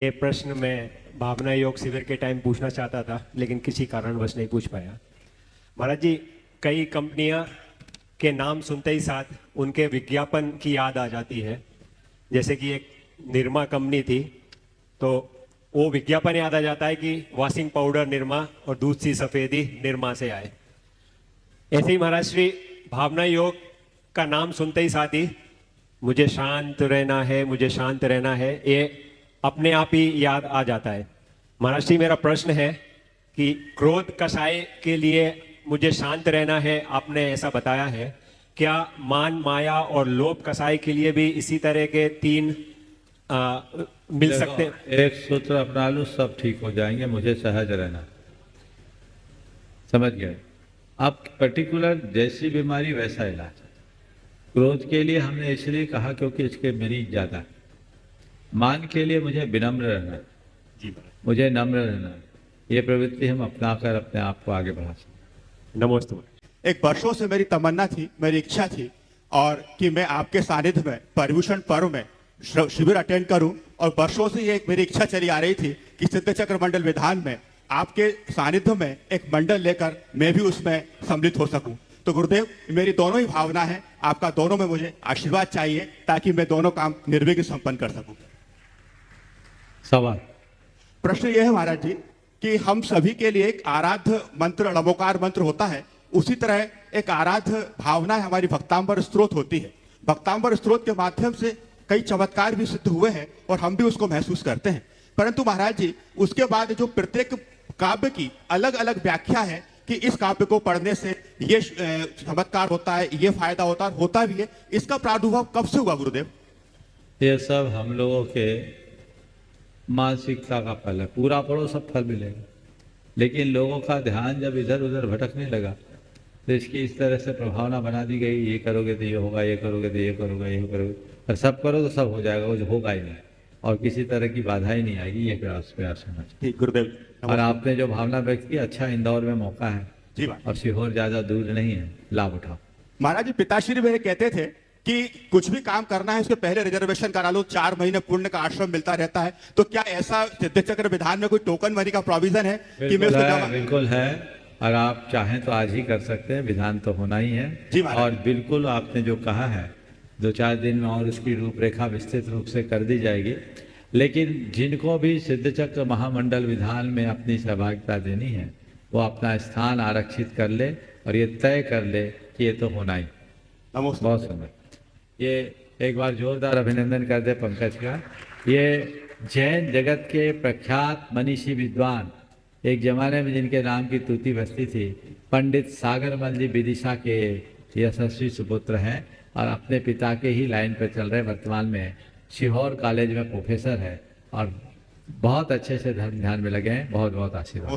ये प्रश्न मैं भावना योग शिविर के टाइम पूछना चाहता था, लेकिन किसी कारणवश नहीं पूछ पाया। महाराज जी, कई कंपनियां के नाम सुनते ही साथ उनके विज्ञापन की याद आ जाती है। जैसे कि एक निरमा कंपनी थी, तो वो विज्ञापन याद आ जाता है कि वॉशिंग पाउडर निरमा और दूध सी सफेदी निरमा से आए। ऐसे ही महाराज श्री भावना योग का नाम सुनते ही साथ ही मुझे शांत रहना है, मुझे शांत रहना है, ये अपने आप ही याद आ जाता है। महाराज जी, मेरा प्रश्न है कि क्रोध कषाय के लिए मुझे शांत रहना है, आपने ऐसा बताया है। क्या मान माया और लोभ कषाय के लिए भी इसी तरह के तीन मिल सकते हैं? एक सूत्र अपना लो, सब ठीक हो जाएंगे। मुझे सहज रहना, समझ गए आप? पर्टिकुलर जैसी बीमारी वैसा इलाज। क्रोध के लिए हमने इसलिए कहा क्योंकि इसके मरीज ज्यादा है। मान के लिए मुझे विनम्र रहना, जी मुझे नम्र रहना, ये प्रवृत्ति हम अपनाकर अपने आप को आगे बढ़ा सकते। नमस्ते। एक वर्षों से मेरी तमन्ना थी, मेरी इच्छा थी, और कि मैं आपके सानिध्य में पर्युषण पर्व में शिविर अटेंड करूं। और वर्षों से ये एक मेरी इच्छा चली आ रही थी कि सिद्ध चक्र मंडल विधान में आपके सानिध्य में एक मंडल लेकर मैं भी उसमें सम्मिलित हो सकूं। तो गुरुदेव, मेरी दोनों ही भावना है, आपका दोनों में मुझे आशीर्वाद चाहिए ताकि मैं दोनों काम निर्विघ्न संपन्न कर सकूं। सवाल प्रश्न यह है महाराज जी कि हम सभी के लिए एक आराध्य मंत्र, नमोकार मंत्र होता है, उसी तरह एक आराध्य भावना हमारी भक्तांबर स्त्रोत होती है। भक्तांबर स्त्रोत के माध्यम से कई चमत्कार भी सिद्ध हुए हैं और हम भी उसको महसूस करते हैं। परंतु महाराज जी, उसके बाद जो प्रत्येक काव्य की अलग अलग व्याख्या है कि इस काव्य को पढ़ने से ये चमत्कार होता है, ये फायदा होता भी है, इसका प्रादुर्भाव कब से हुआ गुरुदेव? ये सब हम लोगों के मानसिकता का फल है। पूरा पढ़ो सब फल मिलेगा, लेकिन लोगों का ध्यान जब इधर उधर भटकने लगा तो इसकी इस तरह से प्रभावना बना दी गई, ये करोगे तो ये होगा, ये करोगे तो ये करोगे, ये करोगे, और सब करो तो सब हो जाएगा। वो जो होगा ही नहीं और किसी तरह की बाधा ही नहीं आएगी। ये प्रयास होना चाहिए। गुरुदेव, और आपने जो भावना व्यक्त की, अच्छा इंदौर में मौका है जी और सीहोर ज्यादा दूर नहीं है, लाभ उठाओ। महाराज जी, पिताश्री मेरे कहते थे कि कुछ भी काम करना है उसके पहले रिजर्वेशन करा लो, 4 महीने पुण्य का आश्रम मिलता रहता है। तो क्या ऐसा सिद्ध चक्र विधान में कोई टोकन मनी का प्रोविजन है कि मैं उसको बिल्कुल है, और आप चाहें तो आज ही कर सकते हैं। विधान तो होना ही है जी। और बिल्कुल आपने जो कहा है 2-4 दिन में और उसकी रूपरेखा विस्तृत रूप से कर दी जाएगी। लेकिन जिनको भी सिद्ध चक्र महामंडल विधान में अपनी सहभागिता देनी है, वो अपना स्थान आरक्षित कर ले और ये तय कर ले कि ये तो होना ही। नमस्ते। बहुत सुंदर। ये एक बार जोरदार अभिनंदन कर दे पंकज का। ये जैन जगत के प्रख्यात मनीषी विद्वान, एक जमाने में जिनके नाम की तूती बस्ती थी, पंडित सागरमल जी विदिशा के यशस्वी सुपुत्र हैं और अपने पिता के ही लाइन पर चल रहे। वर्तमान में सीहोर कॉलेज में प्रोफेसर है और बहुत अच्छे से धर्म ध्यान में लगे हैं। बहुत बहुत आशीर्वाद।